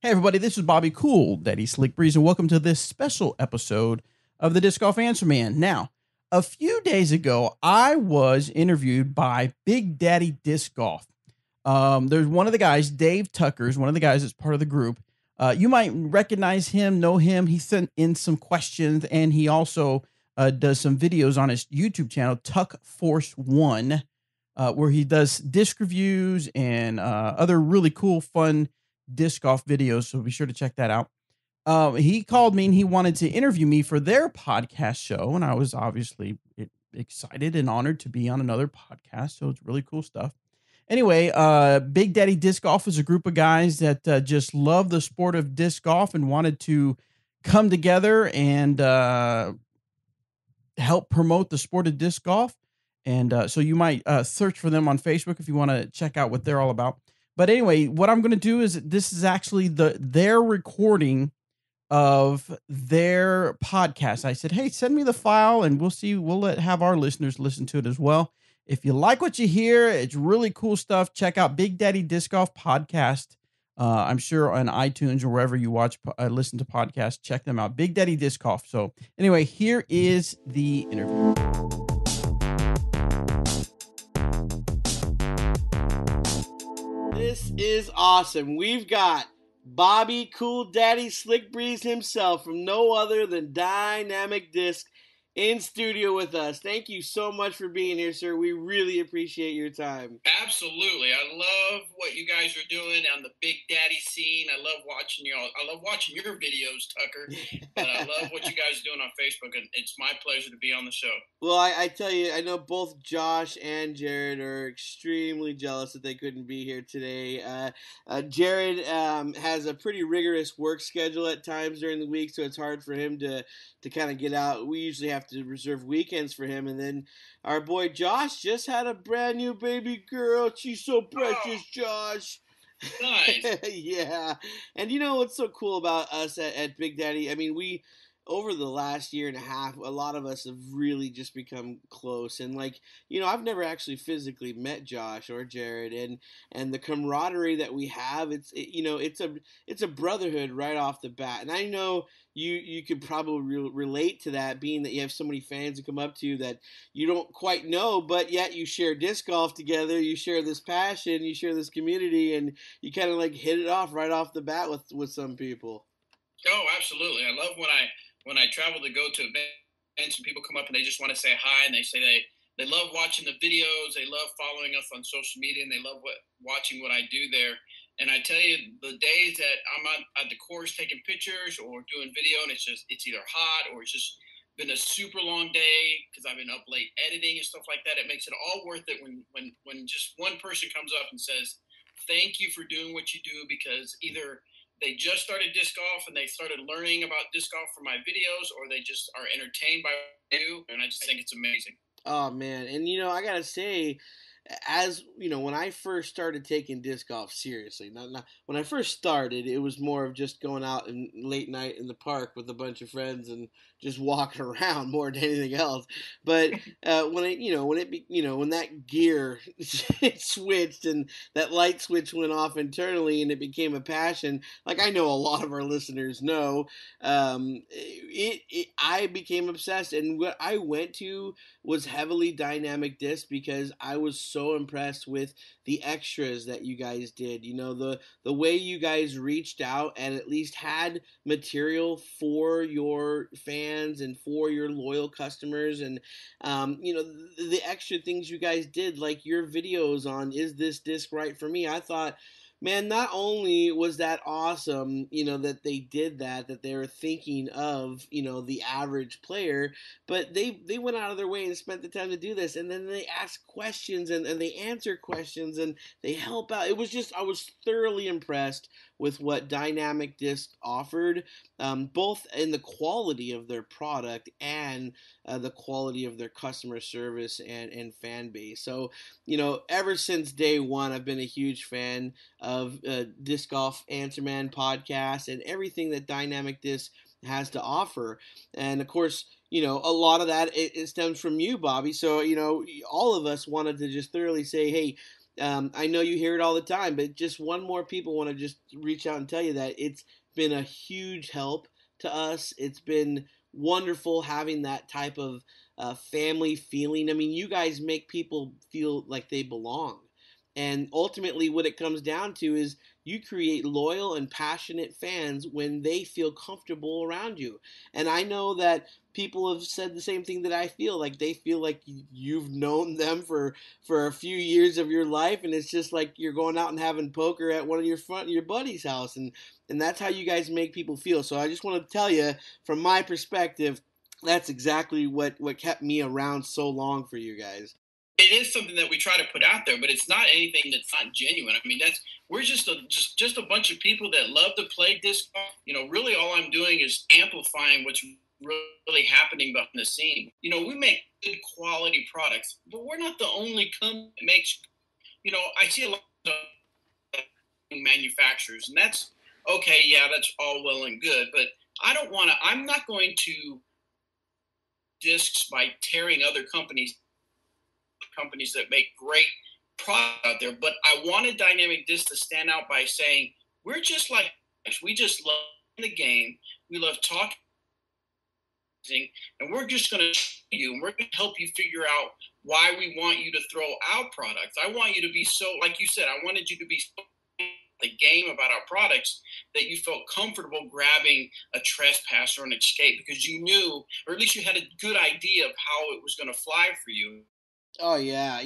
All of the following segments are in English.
Hey everybody, this is Bobby Cool, Daddy Slick Breeze, and welcome to this special episode of the Disc Golf Answer Man. Now, a few days ago, I was interviewed by Big Daddy Disc Golf. There's one of the guys, Dave Tucker's one of the guys that's part of the group. You might recognize him, know him. He sent in some questions, and he also does some videos on his YouTube channel, Tuck Force One, where he does disc reviews and other really cool, fun disc golf videos. So be sure to check that out. He called me and he wanted to interview me for their podcast show, and I was obviously excited and honored to be on another podcast. So it's really cool stuff. Anyway, Big Daddy Disc Golf is a group of guys that just love the sport of disc golf and wanted to come together and help promote the sport of disc golf. And so you might search for them on Facebook if you want to check out what they're all about. But anyway, what I'm going to do is this is actually their recording of their podcast. I said, hey, send me the file and we'll have our listeners listen to it as well. If you like what you hear, it's really cool stuff. Check out Big Daddy Disc Golf Podcast. I'm sure on iTunes or wherever you listen to podcasts, check them out. Big Daddy Disc Golf. So anyway, here is the interview. This is awesome. We've got Bobby Cool Daddy Slick Breeze himself from no other than Dynamic Disc in studio with us. Thank you so much for being here, sir. We really appreciate your time. Absolutely. I love what you guys are doing on the Big Daddy scene. I love watching y'all. I love watching your videos, Tucker. But I love what you guys are doing on Facebook, and it's my pleasure to be on the show. Well, I tell you, I know both Josh and Jared are extremely jealous that they couldn't be here today. Jared has a pretty rigorous work schedule at times during the week, so it's hard for him to kind of get out. We usually have to reserve weekends for him. And then our boy Josh just had a brand new baby girl. She's so precious, Josh. Nice. Yeah. And you know what's so cool about us at Big Daddy? I mean, we over the last year and a half, a lot of us have really just become close. And like, you know, I've never actually physically met Josh or Jared, and the camaraderie that we have, it's a brotherhood right off the bat. And I know you could probably relate to that, being that you have so many fans that come up to you that you don't quite know, but yet you share disc golf together, you share this passion, you share this community, and you kind of like hit it off right off the bat with some people. Oh, absolutely. I love when I travel to go to events and people come up and they just want to say hi, and they say they love watching the videos, they love following us on social media, and they love watching what I do there. And I tell you, the days that I'm at the course taking pictures or doing video, and it's either hot or it's just been a super long day because I've been up late editing and stuff like that, it makes it all worth it when just one person comes up and says, thank you for doing what you do, because either they just started disc golf and they started learning about disc golf from my videos, or they just are entertained by what I do, and I just think it's amazing. Oh, man. And, you know, I got to say, as you know, when I first started taking disc golf seriously, not when I first started, it was more of just going out and late night in the park with a bunch of friends and just walking around more than anything else. But when that gear switched and that light switch went off internally and it became a passion, like I know a lot of our listeners know, I became obsessed, and what I went to was heavily Dynamic Disc because I was so impressed with the extras that you guys did. You know, the way you guys reached out and at least had material for your fans and for your loyal customers, and the extra things you guys did, like your videos on Is This Disc Right For Me? I thought, man, not only was that awesome, you know, that they did that they were thinking of, you know, the average player, but they went out of their way and spent the time to do this. And then they ask questions and they answer questions and they help out. It was just, I was thoroughly impressed with what Dynamic Disc offered, both in the quality of their product and the quality of their customer service and fan base. So, you know, ever since day one, I've been a huge fan of Disc Golf Answer Man podcast and everything that Dynamic Disc has to offer. And of course, you know, a lot of that it stems from you, Bobby. So, you know, all of us wanted to just thoroughly say, hey, I know you hear it all the time, but just one more people want to just reach out and tell you that it's been a huge help to us. It's been wonderful having that type of family feeling. I mean, you guys make people feel like they belong. And ultimately, what it comes down to is you create loyal and passionate fans when they feel comfortable around you. And I know that people have said the same thing that I feel like they feel like you've known them for a few years of your life, and it's just like you're going out and having poker at one of your buddy's house, and that's how you guys make people feel. So I just want to tell you, from my perspective, that's exactly what kept me around so long for you guys. It is something that we try to put out there, but it's not anything that's not genuine. I mean, that's we're just a bunch of people that love to play disc golf. Really, all I'm doing is amplifying what's really happening behind the scene. We make good quality products, but we're not the only company that makes. I see a lot of manufacturers, and that's okay. Yeah, that's all well and good, but I don't want to. I'm not going to discs by tearing other companies that make great product out there. But I wanted Dynamic Disc to stand out by saying we're just like we just love the game. We love talking, and we're just going to show you, and we're going to help you figure out why we want you to throw out products. I want you to be so, like you said, I wanted you to be so the game about our products that you felt comfortable grabbing a trespass or an escape because you knew, or at least you had a good idea of how it was going to fly for you. Oh yeah,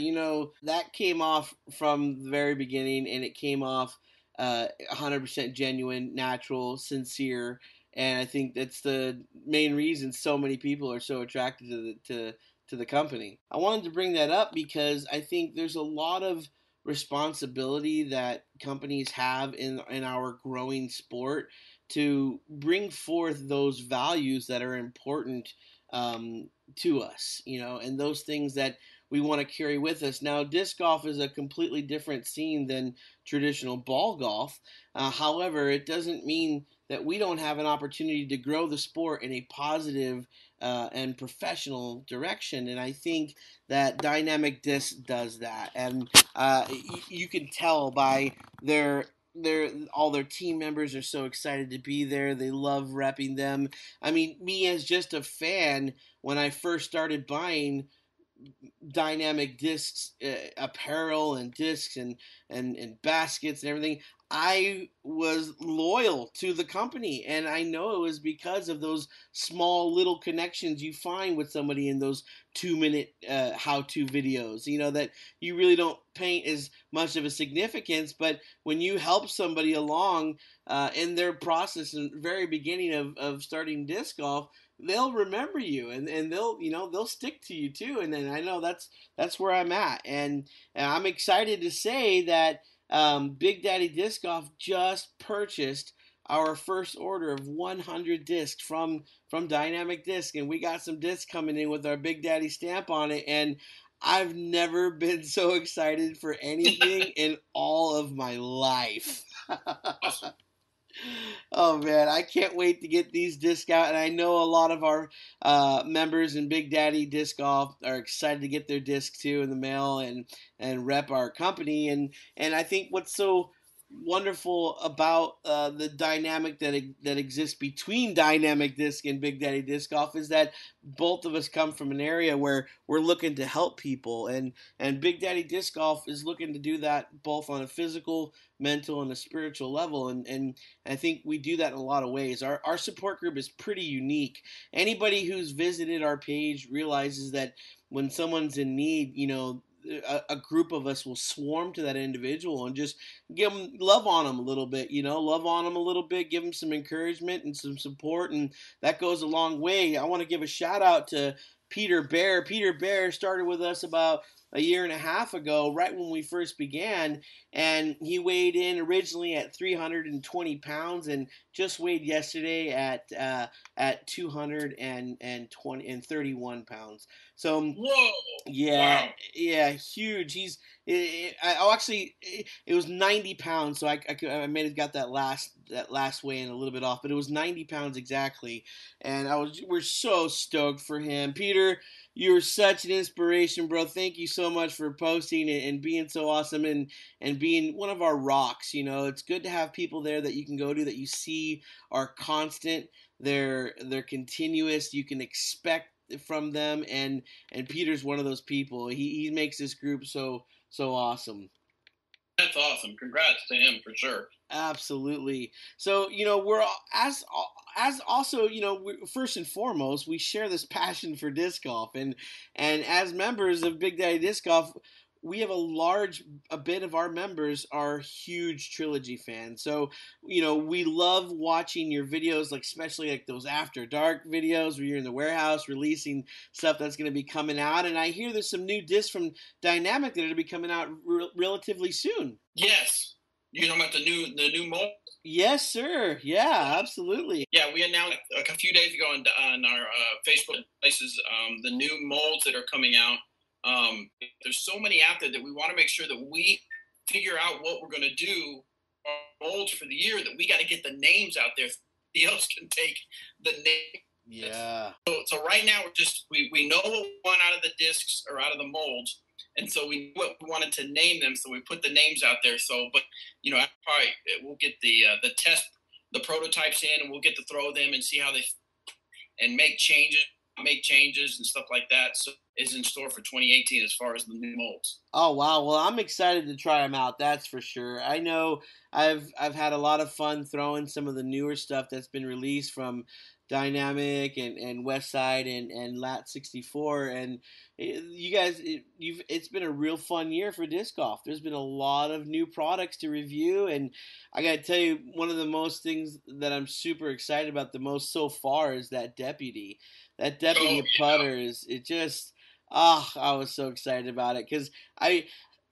that came off from the very beginning, and it came off 100% genuine, natural, sincere, and I think that's the main reason so many people are so attracted to the company. I wanted to bring that up because I think there's a lot of responsibility that companies have in our growing sport to bring forth those values that are important to us, and those things that we want to carry with us. Now, disc golf is a completely different scene than traditional ball golf. However, it doesn't mean that we don't have an opportunity to grow the sport in a positive and professional direction. And I think that Dynamic Disc does that. And you can tell by all their team members are so excited to be there. They love repping them. I mean, me as just a fan, when I first started buying Dynamic Discs apparel and discs and baskets and everything, I was loyal to the company, and I know it was because of those small little connections you find with somebody in those 2 minute how-to videos, that you really don't paint as much of a significance, but when you help somebody along in their process and very beginning of starting disc golf, they'll remember you, and they'll stick to you too. And then I know that's where I'm at, and I'm excited to say that Big Daddy Disc Golf just purchased our first order of 100 discs from Dynamic Disc, and we got some discs coming in with our Big Daddy stamp on it, and I've never been so excited for anything in all of my life. Awesome. Oh man, I can't wait to get these discs out, and I know a lot of our members in Big Daddy Disc Golf are excited to get their disc too in the mail and rep our company. And I think what's so wonderful about the dynamic that exists between Dynamic Disc and Big Daddy Disc Golf is that both of us come from an area where we're looking to help people, and Big Daddy Disc Golf is looking to do that both on a physical, mental, and a spiritual level, and I think we do that in a lot of ways. Our support group is pretty unique. Anybody who's visited our page realizes that when someone's in need, a group of us will swarm to that individual and just love on them a little bit, love on them a little bit, give them some encouragement and some support, and that goes a long way. I want to give a shout out to Peter Bear. Peter Bear started with us about a year and a half ago, right when we first began, and he weighed in originally at 320 pounds and just weighed yesterday at 231 pounds. So Whoa! yeah, Wow. yeah, huge. It was 90 pounds, so I may have got that last weigh in a little bit off, but it was 90 pounds exactly, and we're so stoked for him, Peter. You're such an inspiration, bro. Thank you so so much for posting and being so awesome and being one of our rocks. It's good to have people there that you can go to that you see are constant. They're continuous. You can expect from them, and Peter's one of those people. He makes this group so awesome. That's awesome. Congrats to him for sure. Absolutely. So, we're as also, first and foremost, we share this passion for disc golf, and as members of Big Daddy Disc Golf, we have a bit of our members are huge Trilogy fans. So, we love watching your videos, like especially like those after dark videos where you're in the warehouse releasing stuff that's going to be coming out. And I hear there's some new discs from Dynamic that are going to be coming out relatively soon. Yes. You know about the new mold? Yes, sir. Yeah, absolutely. Yeah, we announced a few days ago on our Facebook places the new molds that are coming out. There's so many out there that we want to make sure that we figure out what we're going to do our molds for the year. That we got to get the names out there. Somebody else can take the name. Yeah. So right now we know what we want out of the discs or out of the molds. And so we wanted to name them, so we put the names out there. So, but probably we'll get the test, the prototypes in, and we'll get to throw them and see how they and make changes and stuff like that. So, is in store for 2018 as far as the new molds. Oh wow! Well, I'm excited to try them out. That's for sure. I know I've had a lot of fun throwing some of the newer stuff that's been released from Dynamic and Westside and Lat 64, and you guys, it's been a real fun year for disc golf. There's been a lot of new products to review, and I got to tell you, one of the most things that I'm super excited about the most so far is that Deputy. That Deputy putter is it just. I was so excited about it because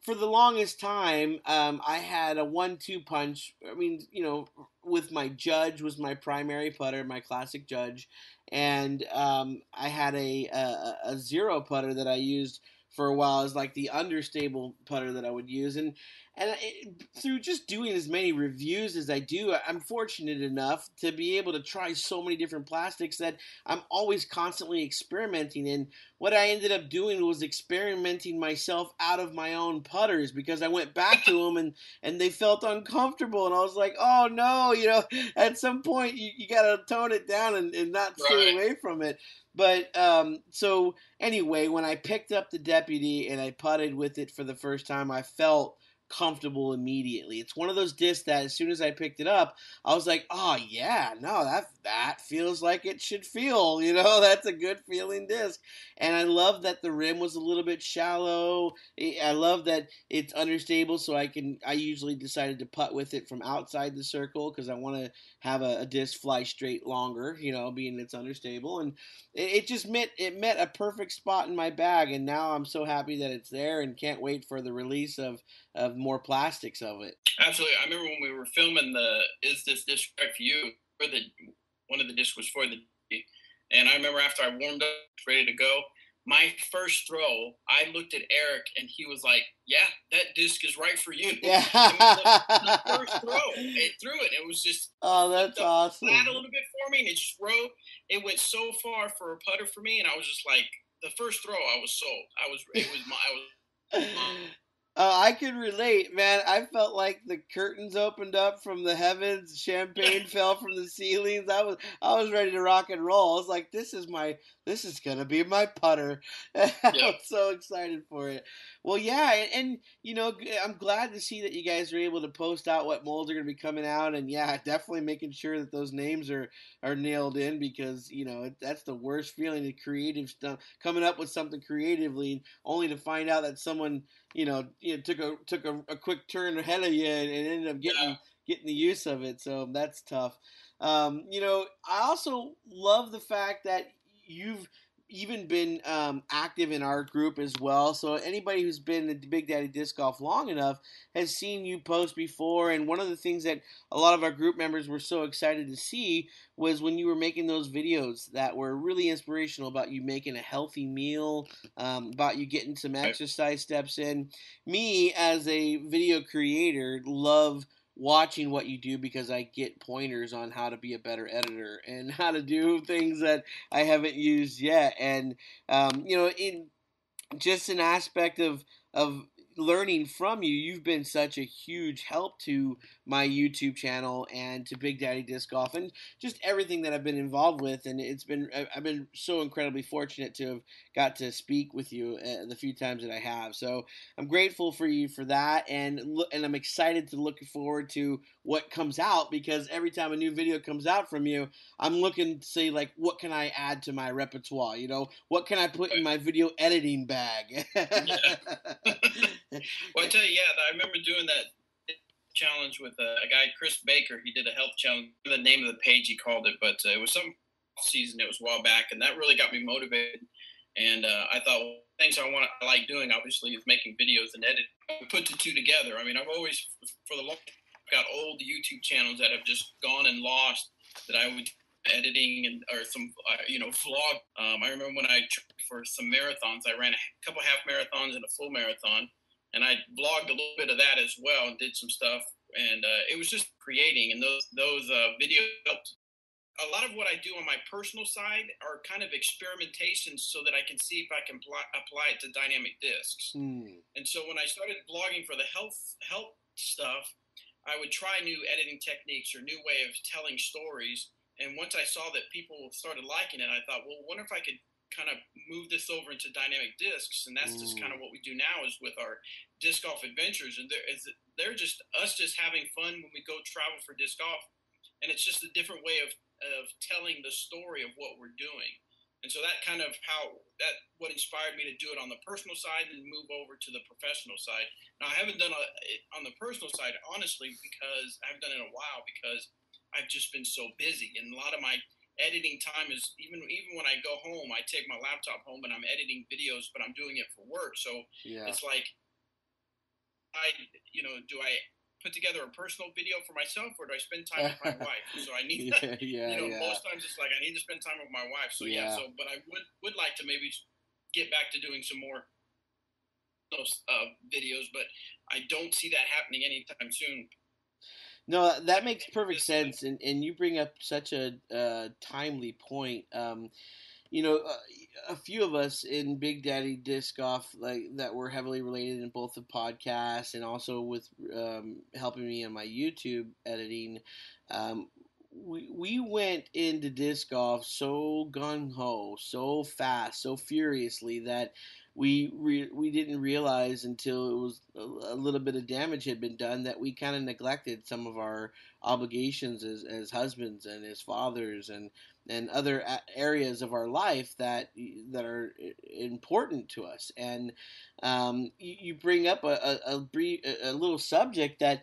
for the longest time, I had a 1-2 punch. I mean, with my Judge was my primary putter, my classic Judge, and I had a zero putter that I used for a while as like the understable putter that I would use, and through just doing as many reviews as I do, I'm fortunate enough to be able to try so many different plastics that I'm always constantly experimenting in. What I ended up doing was experimenting myself out of my own putters because I went back to them and they felt uncomfortable, and I was like, oh no, at some point you got to tone it down and not stay away from it. But so anyway, when I picked up the Deputy and I putted with it for the first time, I felt comfortable immediately. It's one of those discs that as soon as I picked it up, I was like, oh yeah, no, that feels like it should feel, that's a good feeling disc. And I love that the rim was a little bit shallow. I love that it's understable, so I usually decided to putt with it from outside the circle because I want to have a disc fly straight longer, being it's understable. And it just met a perfect spot in my bag, and now I'm so happy that it's there and can't wait for the release of more plastics of it. Absolutely. I remember when we were filming the Is This Disc Right For You, one of the discs was for the, and I remember after I warmed up, ready to go, my first throw, I looked at Eric and he was like, yeah, that disc is right for you. Yeah. the first throw, it threw it. It was just, oh, that's awesome. Flat a little bit for me, and it just rode. It went so far for a putter for me, and I was just like, the first throw, I was sold. I can relate, man. I felt like the curtains opened up from the heavens, champagne fell from the ceilings. I was ready to rock and roll. I was like, this is gonna be my putter. I was so excited for it. Well, yeah, and I'm glad to see that you guys are able to post out what molds are gonna be coming out, and yeah, definitely making sure that those names are nailed in because that's the worst feeling, the creative stuff, coming up with something creatively only to find out that someone took a quick turn ahead of you and ended up getting the use of it. So that's tough. I also love the fact that you've even been active in our group as well. So anybody who's been in Big Daddy Disc Golf long enough has seen you post before. And one of the things that a lot of our group members were so excited to see was when you were making those videos that were really inspirational about you making a healthy meal, about you getting some exercise steps in. Me, as a video creator, love watching what you do because I get pointers on how to be a better editor and how to do things that I haven't used yet. And just an aspect of learning from you. You've been such a huge help to my YouTube channel and to Big Daddy Disc Golf and just everything that I've been involved with. And I've been so incredibly fortunate to have got to speak with you the few times that I have. So I'm grateful for you for that, and I'm excited to look forward to what comes out, because every time a new video comes out from you, I'm looking to say, like, what can I add to my repertoire? What can I put in my video editing bag? Yeah. Well, I tell you, yeah, I remember doing that challenge with a guy, Chris Baker. He did a health challenge. The name of the page he called it, but it was some season. It was a while back, and that really got me motivated. And I thought, well, things I like doing, obviously, is making videos and editing. Put the two together. I mean, I've always, for the long, got old YouTube channels that have just gone and lost that I would editing and or some vlog. I remember when I trained for some marathons. I ran a couple half marathons and a full marathon, and I vlogged a little bit of that as well and did some stuff. And it was just creating, and those videos helped. A lot of what I do on my personal side are kind of experimentations so that I can see if I can apply it to dynamic discs. Hmm. And so when I started blogging for the health stuff, I would try new editing techniques or new way of telling stories. And once I saw that people started liking it, I thought, well, I wonder if I could kind of move this over into dynamic discs. And that's just kind of what we do now is with our disc golf adventures. And they're just us just having fun when we go travel for disc golf. And it's just a different way of telling the story of what we're doing. And so that kind of what inspired me to do it on the personal side and move over to the professional side. Now I haven't done it on the personal side, honestly, because I haven't done it in a while because I've just been so busy. And a lot of my editing time is even when I go home, I take my laptop home and I'm editing videos, but I'm doing it for work. So Yeah. it's like, do I put together a personal video for myself or do I spend time with my wife? So I need most times it's like I need to spend time with my wife. So but I would like to maybe get back to doing some more those videos, but I don't see that happening anytime soon. No, that makes perfect sense, and you bring up such a timely point. A few of us in Big Daddy Disc Golf, like that, were heavily related in both the podcast and also with helping me on my YouTube editing. We went into disc golf so gung ho, so fast, so furiously that we didn't realize until it was a little bit of damage had been done that we kind of neglected some of our obligations as husbands and as fathers and other areas of our life that are important to us. And you bring up a little subject that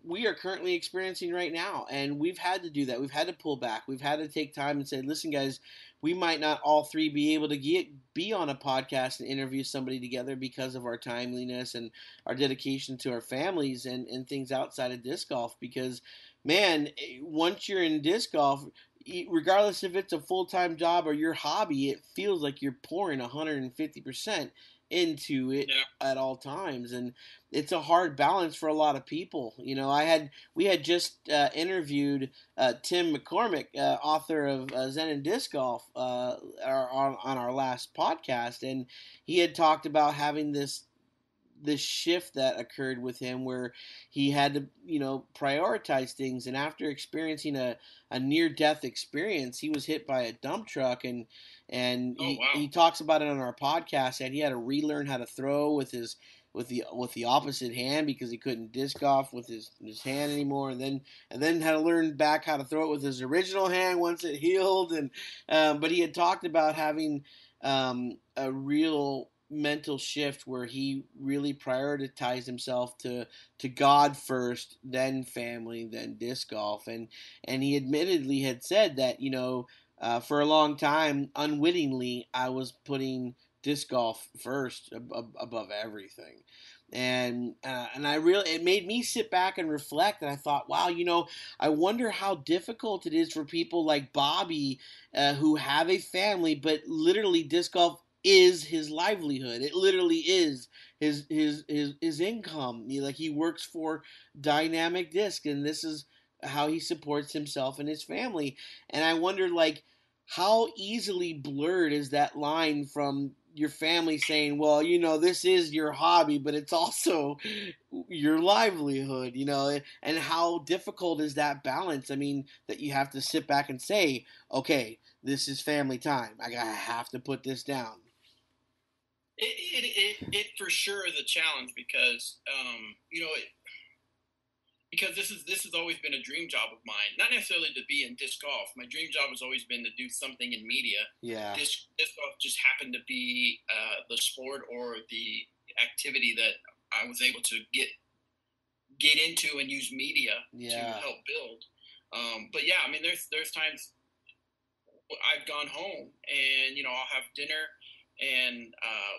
we are currently experiencing right now, and we've had to do that. We've had to pull back. We've had to take time and say, listen, guys, we might not all three be able to be on a podcast and interview somebody together because of our timeliness and our dedication to our families and things outside of disc golf. Because, man, once you're in disc golf, regardless if it's a full-time job or your hobby, it feels like you're pouring 150% into it at all times, and it's a hard balance for a lot of people. We had just interviewed Tim McCormick, author of Zen and Disc Golf, on our last podcast, and he had talked about having this shift that occurred with him where he had to prioritize things, and after experiencing a near death experience, he was hit by a dump truck, and he talks about it on our podcast that he had to relearn how to throw with the opposite hand because he couldn't disc golf with his hand anymore, and then had to learn back how to throw it with his original hand once it healed. And but he had talked about having a real mental shift where he really prioritized himself to God first, then family, then disc golf, and he admittedly had said that for a long time, unwittingly, I was putting disc golf first above everything. And it made me sit back and reflect, and I thought, wow, I wonder how difficult it is for people like Bobby, who have a family, but literally disc golf is his livelihood. It literally is his income. He works for Dynamic Disc, and this is how he supports himself and his family. And I wondered, how easily blurred is that line from your family saying, well, this is your hobby, but it's also your livelihood, and how difficult is that balance? I mean, that you have to sit back and say, okay, this is family time. have to put this down. It for sure is a challenge because because this has always been a dream job of mine. Not necessarily to be in disc golf. My dream job has always been to do something in media. Yeah. Disc golf just happened to be the sport or the activity that I was able to get into and use media to help build. But yeah, I mean, there's times I've gone home and I'll have dinner and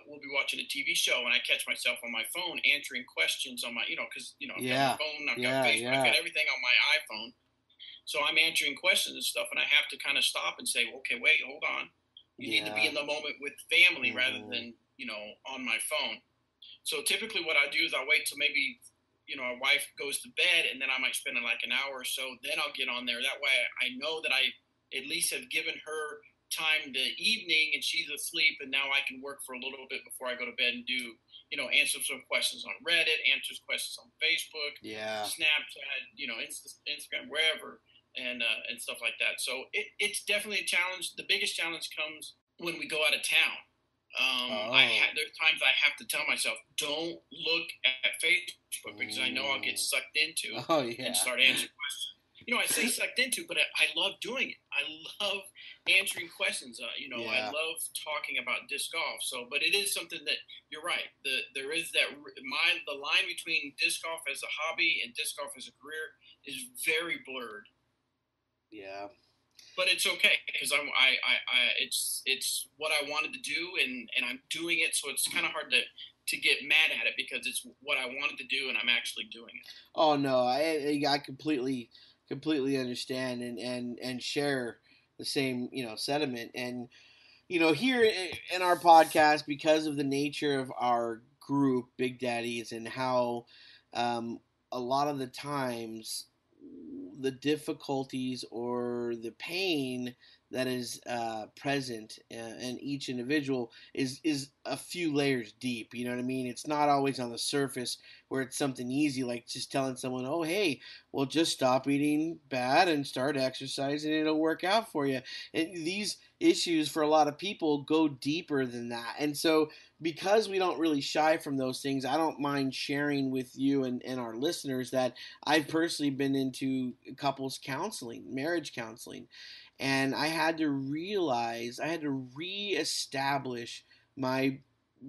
we'll be watching a TV show and I catch myself on my phone answering questions on my because I've got my phone, I've got Facebook, I've got everything on my iPhone, so I'm answering questions and stuff, and I have to kind of stop and say, okay, wait, hold on, you need to be in the moment with family rather than on my phone. So typically what I do is I wait till maybe our wife goes to bed, and then I might spend like an hour or so. Then I'll get on there. That way I know that I at least have given her time the evening and she's asleep, and now I can work for a little bit before I go to bed and do, answer some questions on Reddit, answer questions on Facebook, Snapchat, Instagram, wherever, and stuff like that. So it's definitely a challenge. The biggest challenge comes when we go out of town. There's times I have to tell myself, don't look at Facebook because I know I'll get sucked into and start answering questions. I say sucked into, but I love doing it. I love answering questions. I love talking about disc golf. So, but it is something that you're right. There is the line between disc golf as a hobby and disc golf as a career is very blurred. Yeah. But it's okay because it's what I wanted to do and I'm doing it. So it's kind of hard to get mad at it because it's what I wanted to do and I'm actually doing it. Oh no, I completely understand and share the same sentiment. And here in our podcast, because of the nature of our group, Big Daddies, and how a lot of the times the difficulties or the pain that is present in each individual is a few layers deep. You know what I mean? It's not always on the surface where it's something easy like just telling someone, oh hey, well just stop eating bad and start exercising and it'll work out for you. And these issues for a lot of people go deeper than that. And so because we don't really shy from those things, I don't mind sharing with you and our listeners that I've personally been into couples counseling, marriage counseling, and I had to reestablish my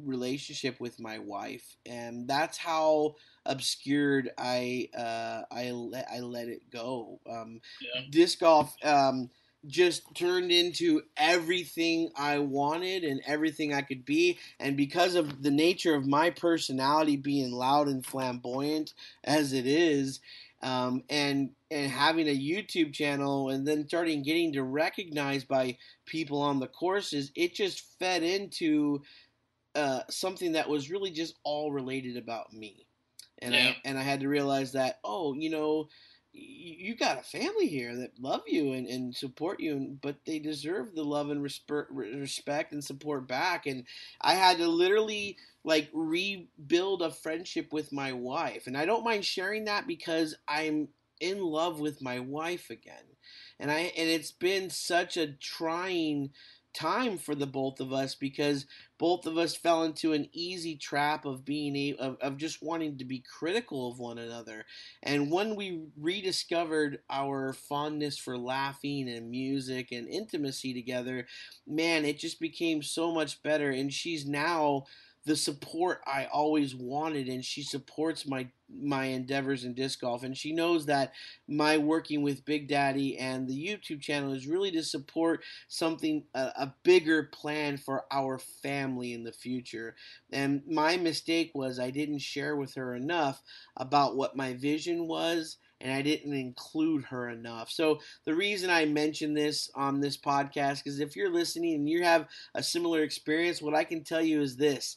relationship with my wife, and that's how obscured I let it go. Disc golf just turned into everything I wanted and everything I could be. And because of the nature of my personality being loud and flamboyant as it is, and having a YouTube channel and then starting getting to recognized by people on the courses, it just fed into something that was really just all related about me. And I had to realize that, you got a family here that love you and support you, but they deserve the love and respect and support back. And I had to literally like rebuild a friendship with my wife. And I don't mind sharing that because I'm in love with my wife again. And it's been such a trying time for the both of us because both of us fell into an easy trap of being of just wanting to be critical of one another. And when we rediscovered our fondness for laughing and music and intimacy together, man, it just became so much better. And she's now the support I always wanted, and she supports my endeavors in disc golf, and she knows that my working with Big Daddy and the YouTube channel is really to support something a bigger plan for our family in the future. And my mistake was I didn't share with her enough about what my vision was, and I didn't include her enough. So the reason I mention this on this podcast is if you're listening and you have a similar experience, what I can tell you is this: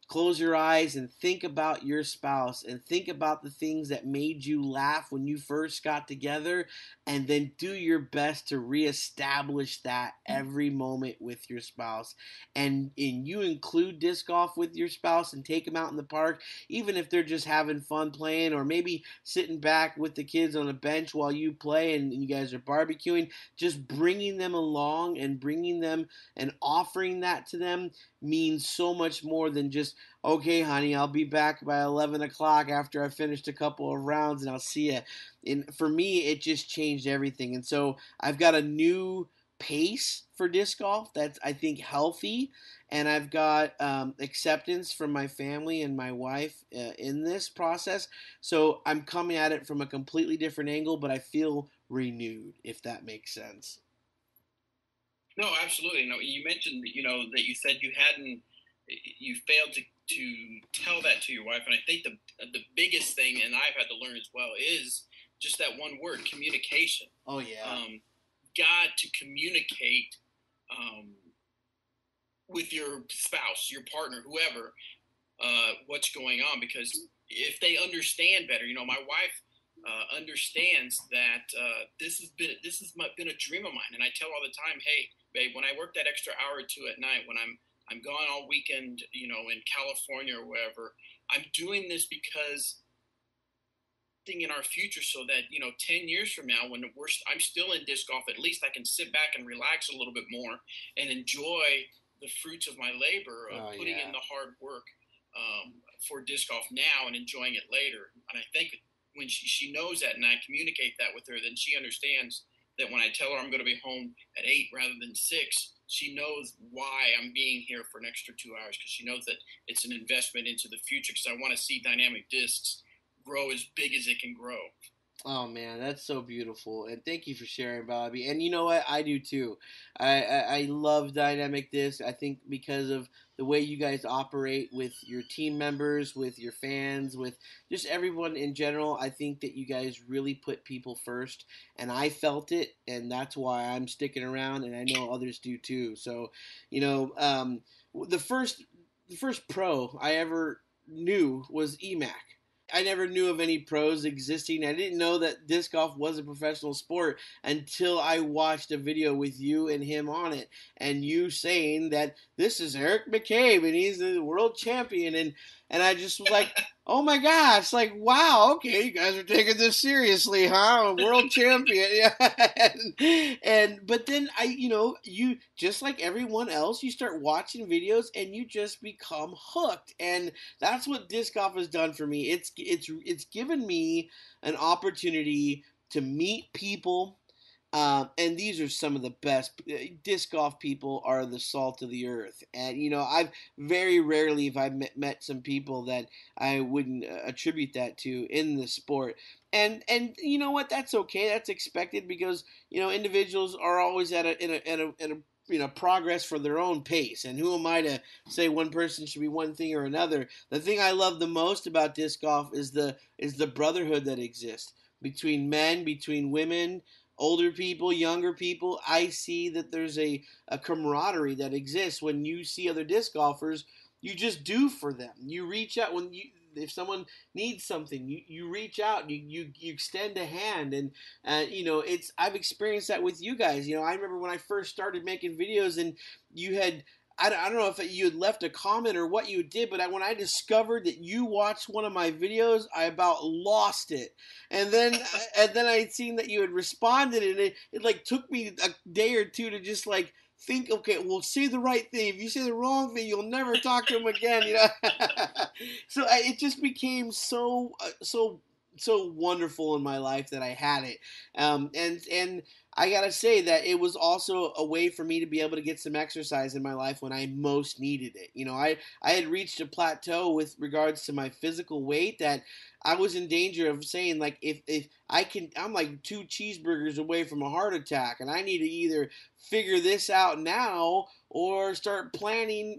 close your eyes and think about your spouse and think about the things that made you laugh when you first got together, and then do your best to reestablish that every moment with your spouse. And you include disc golf with your spouse and take them out in the park, even if they're just having fun playing, or maybe sitting back with the kids on a bench while you play and you guys are barbecuing. Just bringing them along and bringing them and offering that to them means so much more than just, okay, honey, I'll be back by 11 o'clock after I finished a couple of rounds and I'll see you. And for me, it just changed everything. And so I've got a new pace for disc golf that's, I think, healthy. And I've got acceptance from my family and my wife in this process. So I'm coming at it from a completely different angle, but I feel renewed, if that makes sense. No, absolutely. No, you mentioned that you said you failed to tell that to your wife, and I think the biggest thing, and I've had to learn as well, is just that one word, communication. Oh yeah. Got to communicate with your spouse, your partner, whoever, what's going on, because if they understand better, my wife understands that this has been a dream of mine, and I tell her all the time, hey, babe, when I work that extra hour or two at night, when I'm gone all weekend, in California or wherever, I'm doing this because in our future, so that 10 years from now, when I'm still in disc golf, at least I can sit back and relax a little bit more and enjoy the fruits of my labor of putting in the hard work for disc golf now and enjoying it later. And I think when she knows that, and I communicate that with her, then she understands that when I tell her I'm going to be home at 8 rather than 6, she knows why I'm being here for an extra 2 hours, because she knows that it's an investment into the future, because I want to see dynamic discs grow as big as it can grow. Oh man, that's so beautiful, and thank you for sharing, Bobby. And you know what? I do too. I love dynamic disc. I think because of the way you guys operate with your team members, with your fans, with just everyone in general. I think that you guys really put people first, and I felt it, and that's why I'm sticking around, and I know others do too. So, you know, the first pro I ever knew was EMAC. I never knew of any pros existing. I didn't know that disc golf was a professional sport until I watched a video with you and him on it, and you saying that this is Eric McCabe and he's the world champion, and I just was like, oh my gosh, like wow, okay, you guys are taking this seriously, huh? World champion, yeah. and but then you just like everyone else, you start watching videos and you just become hooked, and that's what disc golf has done for me. It's given me an opportunity to meet people, and these are some of the best. Disc golf people are the salt of the earth, and I've very rarely have I met some people that I wouldn't attribute that to in the sport. And you know what? That's okay. That's expected, because individuals are always at a progress for their own pace, and who am I to say one person should be one thing or another? The thing I love the most about disc golf is the brotherhood that exists between men, between women, older people, younger people. I see that there's a camaraderie that exists when you see other disc golfers. You just do for them. You reach out if someone needs something, you reach out, you extend a hand, and I've experienced that with you guys. I remember when I first started making videos, and you had. I don't know if you had left a comment or what you did, but when I discovered that you watched one of my videos, I about lost it. And then I'd seen that you had responded, and it like took me a day or two to just like think, okay, well, say the right thing. If you say the wrong thing, you'll never talk to him again. So it just became so wonderful in my life that I had it, and I gotta say that it was also a way for me to be able to get some exercise in my life when I most needed it. I had reached a plateau with regards to my physical weight that I was in danger of saying, like, if I'm like 2 cheeseburgers away from a heart attack, and I need to either figure this out now or start planning,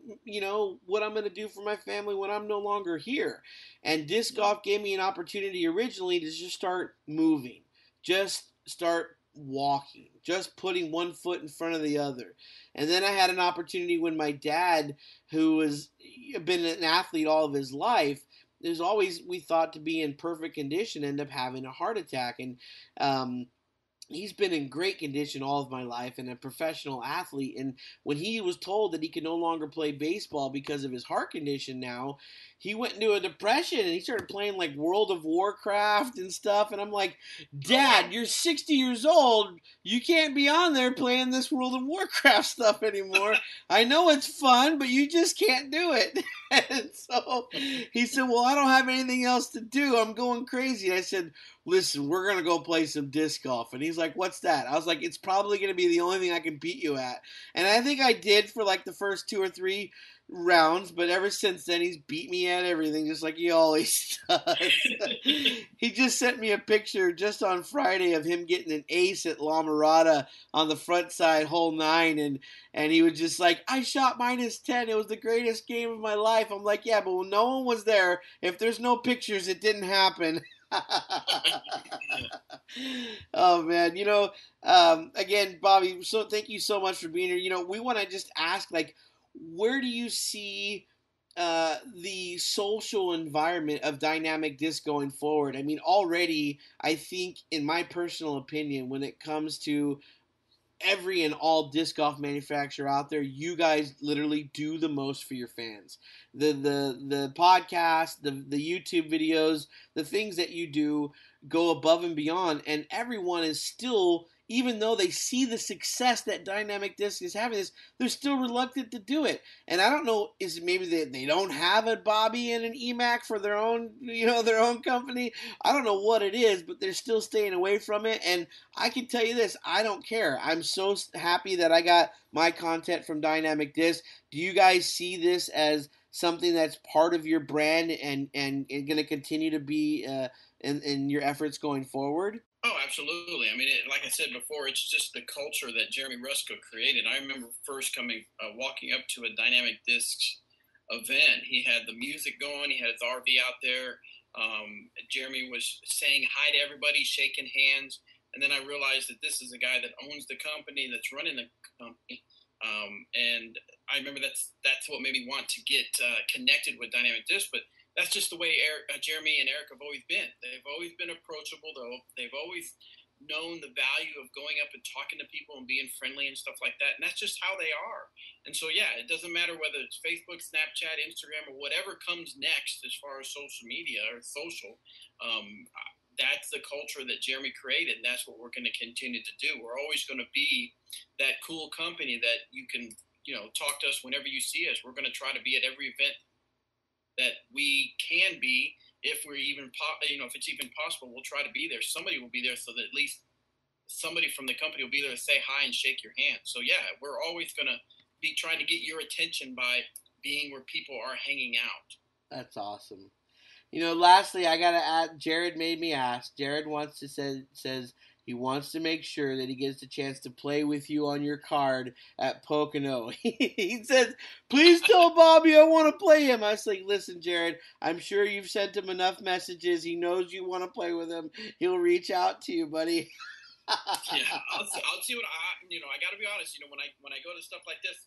what I'm going to do for my family when I'm no longer here. And disc golf gave me an opportunity originally to just start moving, just start walking, just putting one foot in front of the other. And then I had an opportunity when my dad, who was been an athlete all of his life, there's always we thought to be in perfect condition, end up having a heart attack. And he's been in great condition all of my life and a professional athlete. And when he was told that he could no longer play baseball because of his heart condition now, he went into a depression and he started playing like World of Warcraft and stuff. And I'm like, Dad, you're 60 years old. You can't be on there playing this World of Warcraft stuff anymore. I know it's fun, but you just can't do it. And so he said, well, I don't have anything else to do. I'm going crazy. I said, listen, we're going to go play some disc golf. And he's like, what's that? I was like, it's probably going to be the only thing I can beat you at. And I think I did for like the first 2 or 3 rounds, but ever since then he's beat me at everything just like he always does. He just sent me a picture just on Friday of him getting an ace at La Mirada on the front side hole 9, and he was just like, I shot -10. It was the greatest game of my life. I'm like, yeah, but when no one was there, if there's no pictures, it didn't happen. Oh man, again, Bobby, so thank you so much for being here. We want to just ask, like, where do you see the social environment of dynamic disc going forward? I mean, already, I think, in my personal opinion, when it comes to every and all disc golf manufacturer out there, you guys literally do the most for your fans. The podcast, the YouTube videos, the things that you do go above and beyond, and everyone is still, even though they see the success that Dynamic Disc is having, they're still reluctant to do it. And I don't know, is it maybe that they don't have a Bobby and an EMAC for their own, their own company? I don't know what it is, but they're still staying away from it. And I can tell you this, I don't care. I'm so happy that I got my content from Dynamic Disc. Do you guys see this as something that's part of your brand and going to continue to be in your efforts going forward? Oh, absolutely. I mean, like I said before, it's just the culture that Jeremy Rusko created. I remember first walking up to a Dynamic Discs event. He had the music going. He had his RV out there. Jeremy was saying hi to everybody, shaking hands. And then I realized that this is a guy that owns the company, that's running the company. And I remember that's what made me want to get connected with Dynamic Disc. But that's just the way Jeremy and Eric have always been. They've always been approachable, though. They've always known the value of going up and talking to people and being friendly and stuff like that. And that's just how they are. And so, yeah, it doesn't matter whether it's Facebook, Snapchat, Instagram, or whatever comes next as far as social media or social. That's the culture that Jeremy created. And that's what we're going to continue to do. We're always going to be that cool company that you can, talk to us whenever you see us. We're going to try to be at every event that we can be. If we're even, if it's even possible, we'll try to be there. Somebody will be there so that at least somebody from the company will be there to say hi and shake your hand. So yeah, we're always going to be trying to get your attention by being where people are hanging out. That's awesome. Lastly, I got to add, Jared made me ask. Jared wants to says he wants to make sure that he gets the chance to play with you on your card at Pocono. He says, please tell Bobby I want to play him. I was like, listen, Jared, I'm sure you've sent him enough messages. He knows you want to play with him. He'll reach out to you, buddy. Yeah, I'll see what I got to be honest. When I go to stuff like this,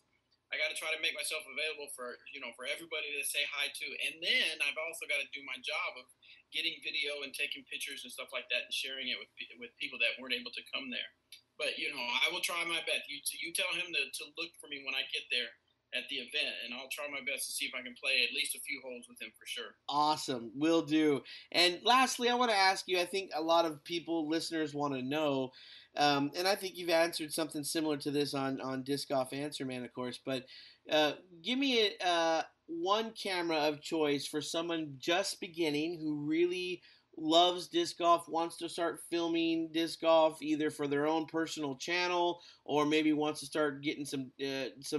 I got to try to make myself available for everybody to say hi to. And then I've also got to do my job of getting video and taking pictures and stuff like that and sharing it with people that weren't able to come there. But, I will try my best. You tell him to look for me when I get there at the event, and I'll try my best to see if I can play at least a few holes with him for sure. Awesome. Will do. And lastly, I want to ask you, I think a lot of listeners want to know, and I think you've answered something similar to this on Disc Golf Answer Man, of course, but give me one camera of choice for someone just beginning who really loves disc golf, wants to start filming disc golf either for their own personal channel or maybe wants to start getting some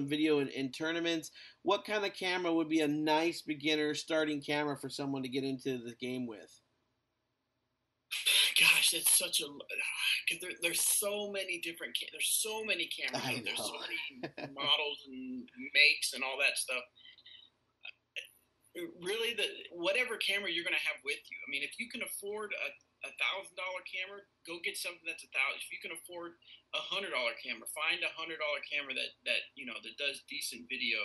video in tournaments. What kind of camera would be a nice beginner starting camera for someone to get into the game with? Gosh, that's such a because there's so many different there's so many cameras. There's so many models and makes and all that stuff. Really, whatever camera you're going to have with you. I mean, if you can afford $1,000 camera, go get something that's 1,000. If you can afford $100 camera, find $100 camera that does decent video.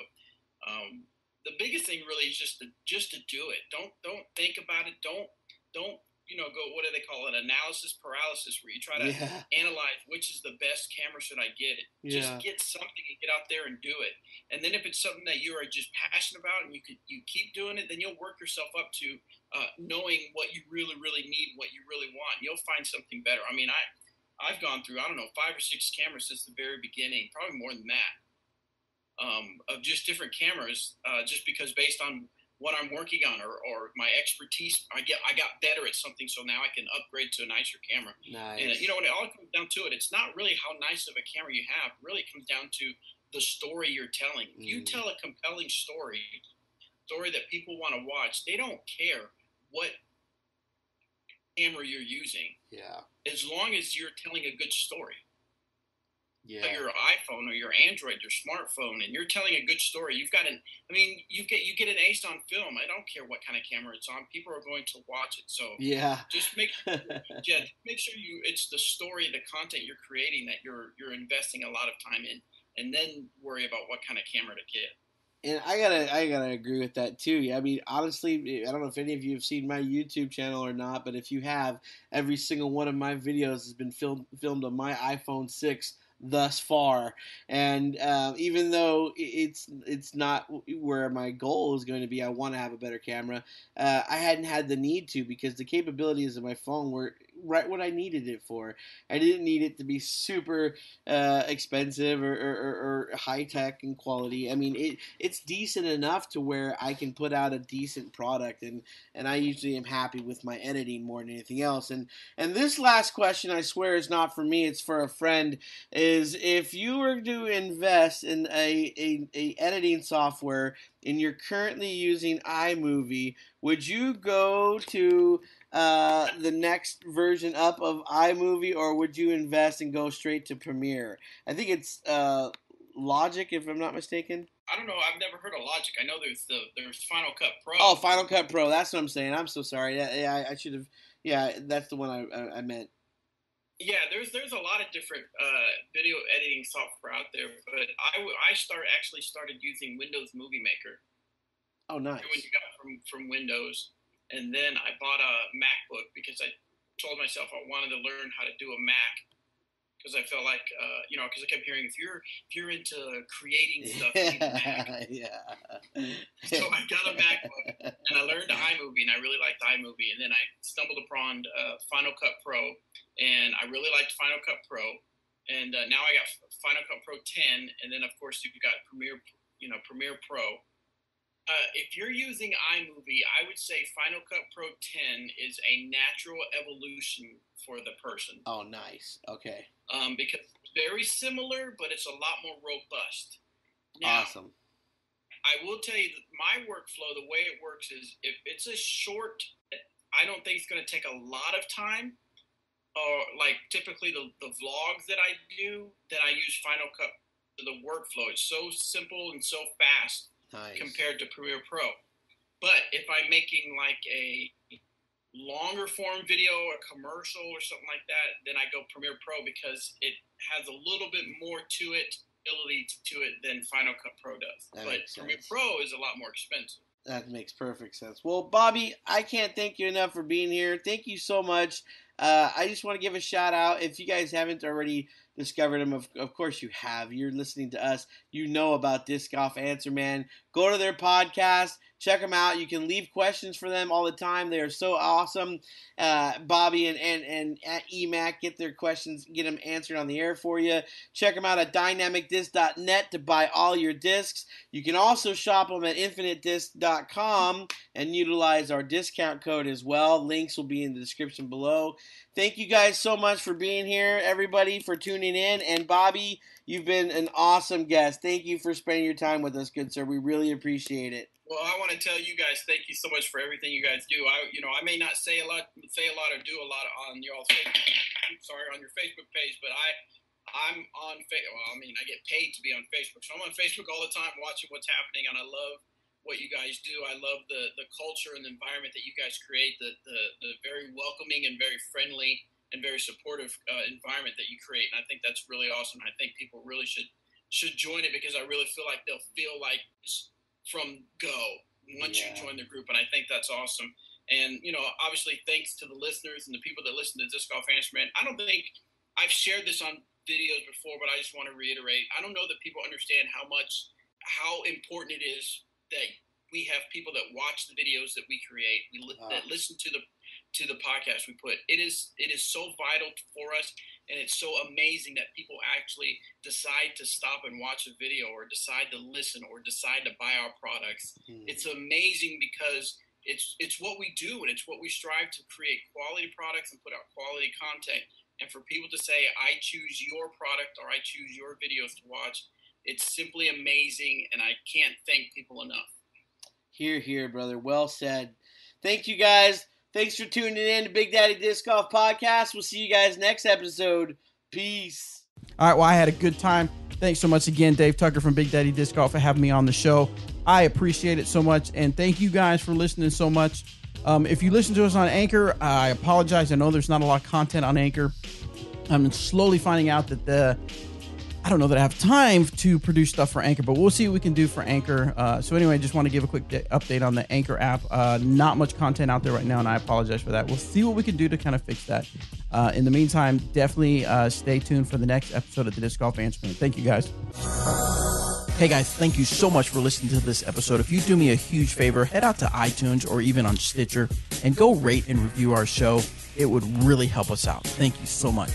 The biggest thing really is just to do it. Don't think about it. Don't go, what do they call it, analysis paralysis, where you try to analyze which is the best camera should I get. Just get something and get out there and do it. And then if it's something that you are just passionate about and you keep doing it, then you'll work yourself up to knowing what you really, really need, what you really want. You'll find something better. I mean, I've gone through, I don't know, 5 or 6 cameras since the very beginning, probably more than that, of just different cameras, just because based on what I'm working on or my expertise, I got better at something, so now I can upgrade to a nicer camera. Nice. And when it all comes down to it, it's not really how nice of a camera you have. It really comes down to the story you're telling. If you tell a compelling story that people want to watch, they don't care what camera you're using. Yeah. As long as you're telling a good story. Yeah. But your iPhone or your Android, your smartphone, and you're telling a good story, you get an ace on film. I don't care what kind of camera it's on. People are going to watch it. So just make sure it's the story, the content you're creating that you're investing a lot of time in, and then worry about what kind of camera to get. And I gotta agree with that too. Yeah, I mean, honestly, I don't know if any of you have seen my YouTube channel or not, but if you have, every single one of my videos has been filmed on my iPhone 6 thus far. And even though it's not where my goal is going to be, I want to have a better camera. I hadn't had the need to, because the capabilities of my phone were right what I needed it for. I didn't need it to be super expensive or high tech in quality. I mean, it's decent enough to where I can put out a decent product, and I usually am happy with my editing more than anything else. And this last question, I swear, is not for me; it's for a friend. Is if you were to invest in a editing software and you're currently using iMovie, would you go to the next version up of iMovie, or would you invest and go straight to Premiere? I think it's Logic, if I'm not mistaken. I don't know. I've never heard of Logic. I know there's Final Cut Pro. Oh, Final Cut Pro. That's what I'm saying. I'm so sorry. Yeah, I should have. Yeah, that's the one I meant. Yeah, there's a lot of different video editing software out there, but I started using Windows Movie Maker. Oh, nice. When you got from Windows, and then I bought a MacBook because I told myself I wanted to learn how to do a Mac, because I felt like because I kept hearing if you're into creating stuff, you need a Mac. Yeah. So I got a MacBook and I learned iMovie, and I really liked iMovie, and then I stumbled upon Final Cut Pro, and I really liked Final Cut Pro, and now I got Final Cut Pro 10, and then of course you've got Premiere Pro. If you're using iMovie, I would say Final Cut Pro 10 is a natural evolution for the person. Oh, nice. Okay. Because it's very similar, but it's a lot more robust. Now, awesome. I will tell you that my workflow, the way it works is, if it's a short, I don't think it's going to take a lot of time. Or like typically the vlogs that I do, then I use Final Cut for the workflow. It's so simple and so fast. Nice. Compared to Premiere Pro. But if I'm making like a longer form video or commercial or something like that, then I go Premiere Pro, because it has a little bit more ability to it than Final Cut Pro does. But Premiere Pro is a lot more expensive. That makes perfect sense. Well, Bobby, I can't thank you enough for being here. Thank you so much. I just want to give a shout out. If you guys haven't already discovered him, of course you have. You're listening to us. You know about Disc Golf Answer Man. Go to their podcast. Check them out. You can leave questions for them all the time. They are so awesome. Bobby and at EMAC, get their questions, get them answered on the air for you. Check them out at dynamicdisc.net to buy all your discs. You can also shop them at infinitedisc.com and utilize our discount code as well. Links will be in the description below. Thank you guys so much for being here, everybody, for tuning in. And Bobby, you've been an awesome guest. Thank you for spending your time with us, good sir. We really appreciate it. Well, I want to tell you guys, thank you so much for everything you guys do. I may not say a lot or do a lot on your Facebook page, but I'm on Facebook. Well, I mean, I get paid to be on Facebook, so I'm on Facebook all the time watching what's happening, and I love what you guys do. I love the culture and the environment that you guys create, the very welcoming and very friendly and very supportive environment that you create. And I think that's really awesome. I think people really should join it, because I really feel like they'll feel like it's from go once you join the group. And I think that's awesome. And, obviously thanks to the listeners and the people that listen to Disc Golf Answer Man. I don't think I've shared this on videos before, but I just want to reiterate. I don't know that people understand how important it is that we have people that watch the videos that we create, that listen to the podcast we put. It is so vital for us, and it's so amazing that people actually decide to stop and watch a video, or decide to listen, or decide to buy our products. It's amazing, because it's what we do, and it's what we strive to create: quality products and put out quality content. And for people to say, I choose your product, or I choose your videos to watch, it's simply amazing, and I can't thank people enough. Hear, hear, brother. Well said. Thank you, guys. Thanks for tuning in to Big Daddy Disc Golf Podcast. We'll see you guys next episode. Peace. All right, well, I had a good time. Thanks so much again, Dave Tucker from Big Daddy Disc Golf, for having me on the show. I appreciate it so much, and thank you guys for listening so much. If you listen to us on Anchor, I apologize. I know there's not a lot of content on Anchor. I'm slowly finding out that I don't know that I have time to produce stuff for Anchor, but we'll see what we can do for Anchor. So anyway, I just want to give a quick update on the Anchor app. Not much content out there right now, and I apologize for that. We'll see what we can do to kind of fix that. In the meantime, definitely stay tuned for the next episode of the Disc Golf Answer Man. Thank you, guys. Hey guys, thank you so much for listening to this episode. If you do me a huge favor, head out to iTunes or even on Stitcher and go rate and review our show. It would really help us out. Thank you so much.